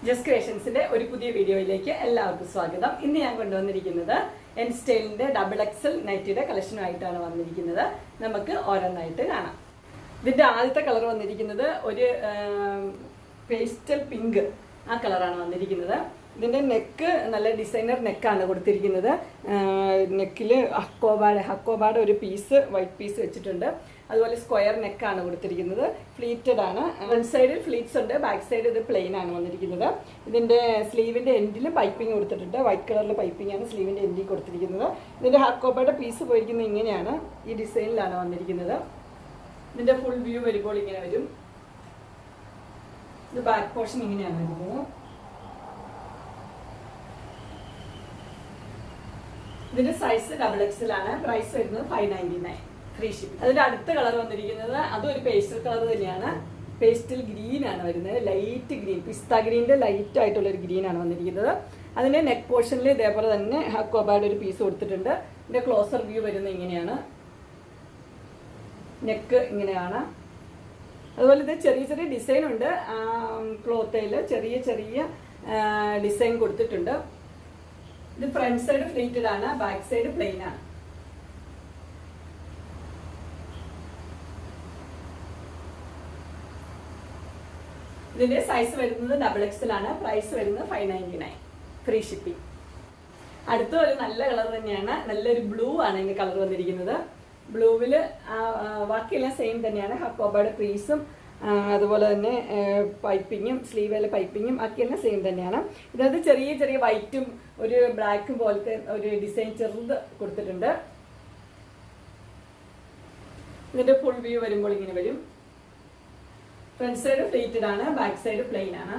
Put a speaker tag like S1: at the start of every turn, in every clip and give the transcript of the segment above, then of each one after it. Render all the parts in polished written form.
S1: Just ക്രിയേഷൻസിന്റെ ഒരു പുതിയ വീഡിയോയിലേക്ക് എല്ലാവർക്കും സ്വാഗതം. ഇന്ന് ഞാൻ കൊണ്ടുവന്നിരിക്കുന്നത് എൻ സ്റ്റൈലിന്റെ ഡബിൾ എക്സൽ നൈറ്റിയുടെ കളക്ഷനുമായിട്ടാണ് വന്നിരിക്കുന്നത്. നമുക്ക് ഓരോന്നായിട്ട് കാണാം. ഇതിന്റെ ആദ്യത്തെ കളർ വന്നിരിക്കുന്നത് ഒരു പേസ്റ്റൽ പിങ്ക് ആ കളറാണ് വന്നിരിക്കുന്നത്. ഇതിന്റെ നെക്ക് നല്ല ഡിസൈനർ നെക്കാണ് കൊടുത്തിരിക്കുന്നത്. നെക്കിൽ ഹക്കോബാഡ് ഒരു പീസ് വൈറ്റ് പീസ് വെച്ചിട്ടുണ്ട്. അതുപോലെ സ്ക്വയർ നെക്കാണ് കൊടുത്തിരിക്കുന്നത്. ഫ്ലീറ്റഡ് ആണ്. ഫ്രണ്ട് സൈഡിൽ ഫ്ലീറ്റ്സ് ഉണ്ട്, ബാക്ക് സൈഡ് ഇത് പ്ലെയിൻ ആണ് വന്നിരിക്കുന്നത്. ഇതിന്റെ സ്ലീവിന്റെ എൻഡിൽ പൈപ്പിംഗ് കൊടുത്തിട്ടുണ്ട്. വൈറ്റ് കളറിൽ പൈപ്പിംഗ് ആണ് സ്ലീവിന്റെ എൻഡിൽ കൊടുത്തിരിക്കുന്നത്. ഇതിന്റെ ഹക്കോബാഡ് പീസ് പോയിരിക്കുന്നത് ഇങ്ങനെയാണ്, ഈ ഡിസൈനിലാണ് വന്നിരിക്കുന്നത്. ഇതിന്റെ ഫുൾ വ്യൂ വരുമ്പോൾ ഇങ്ങനെ വരും. ഇത് ബാക്ക് പോർഷൻ ഇങ്ങനെയാണ് വരുന്നത്. ഇതിന്റെ സൈസ് ഡബിൾ എക്സൽ ആണ്. പ്രൈസ് വരുന്നത് 599, ഫ്രീ ഷിപ്പിംഗ്. അതിന്റെ അടുത്ത കളർ വന്നിരിക്കുന്നത് അതൊരു പേസ്റ്റൽ കളർ തന്നെയാണ്. പേസ്റ്റൽ ഗ്രീൻ ആണ് വരുന്നത്, ലൈറ്റ് ഗ്രീൻ, പിസ്ത ഗ്രീനിന്റെ ലൈറ്റ് ആയിട്ടുള്ള ഒരു ഗ്രീൻ ആണ് വന്നിരിക്കുന്നത്. അതിന്റെ നെക്ക് പോർഷനിൽ ഇതേപോലെ തന്നെ ഹക്കോബാഡ് ഒരു പീസ് കൊടുത്തിട്ടുണ്ട്. ഇതിന്റെ ക്ലോസർ വ്യൂ വരുന്നത് ഇങ്ങനെയാണ്. നെക്ക് ഇങ്ങനെയാണ്. അതുപോലെ ഇത് ചെറിയ ചെറിയ ഡിസൈൻ ഉണ്ട്. ക്ലോത്തയിൽ ചെറിയ ചെറിയ ഡിസൈൻ കൊടുത്തിട്ടുണ്ട്. ഇത് ഫ്രണ്ട് സൈഡ് ഫ്ലീറ്റഡ് ആണ്, ബാക്ക് സൈഡ് പ്ലെയിൻ ആണ്. ഇതിന്റെ സൈസ് വരുന്നത് ഡബിൾ എക്സൽ ആണ്. പ്രൈസ് വരുന്നത് 599, ഫ്രീ ഷിപ്പിംഗ്. അടുത്ത ഒരു നല്ല കളർ തന്നെയാണ്. നല്ലൊരു ബ്ലൂ ആണ് ഇതിന്റെ കളർ വന്നിരിക്കുന്നത്. ബ്ലൂവില് ബാക്കിയെല്ലാം സെയിം തന്നെയാണ്. ഹക്കോബാഡ് പീസും അതുപോലെ തന്നെ പൈപ്പിങ്ങും സ്ലീവിലെ പൈപ്പിങ്ങും ബാക്കിയെല്ലാം സെയിം തന്നെയാണ്. ഇതിനകത്ത് ചെറിയ ചെറിയ വൈറ്റും ഒരു ബ്ലാക്കും പോലത്തെ ഒരു ഡിസൈൻ ചെറുത് കൊടുത്തിട്ടുണ്ട്. ഇതിന്റെ ഫുൾ വ്യൂ വരുമ്പോൾ ഇങ്ങനെ വരും. ഫ്രണ്ട് സൈഡ് ഫ്ലീറ്റഡ് ആണ്, ബാക്ക് സൈഡ് പ്ലെയിൻ ആണ്.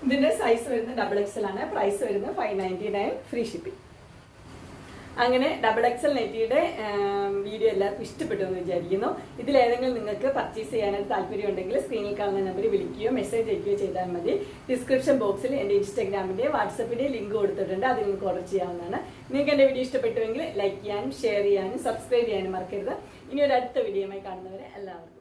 S1: ഇതിന്റെ സൈസ് വരുന്നത് ഡബിൾ എക്സൽ ആണ്. പ്രൈസ് വരുന്നത് 599, ഫ്രീ ഷിപ്പിംഗ്. അങ്ങനെ ഡബിൾ എക്സൽ നെറ്റിയുടെ വീഡിയോ എല്ലാവർക്കും ഇഷ്ടപ്പെട്ടു എന്ന് വിചാരിക്കുന്നു. ഇതിലേതെങ്കിലും നിങ്ങൾക്ക് പർച്ചേസ് ചെയ്യാനായിട്ട് താല്പര്യം ഉണ്ടെങ്കിൽ സ്ക്രീനിൽ കാണുന്ന നമ്പറിൽ വിളിക്കുകയോ മെസ്സേജ് അയക്കുകയോ ചെയ്താൽ മതി. ഡിസ്ക്രിപ്ഷൻ ബോക്സിൽ എൻ്റെ ഇൻസ്റ്റാഗ്രാമിൻ്റെ വാട്സപ്പിൻ്റെ ലിങ്ക് കൊടുത്തിട്ടുണ്ട്. അത് നിങ്ങൾക്ക് ഓർഡർ ചെയ്യാവുന്നതാണ്. നിങ്ങൾക്ക് എൻ്റെ വീഡിയോ ഇഷ്ടപ്പെട്ടുവെങ്കിൽ ലൈക്ക് ചെയ്യാനും ഷെയർ ചെയ്യാനും സബ്സ്ക്രൈബ് ചെയ്യാനും മറക്കരുത്. ഇനി ഒരു അടുത്ത വീഡിയോയുമായി കാണുന്നവരെ എല്ലാവർക്കും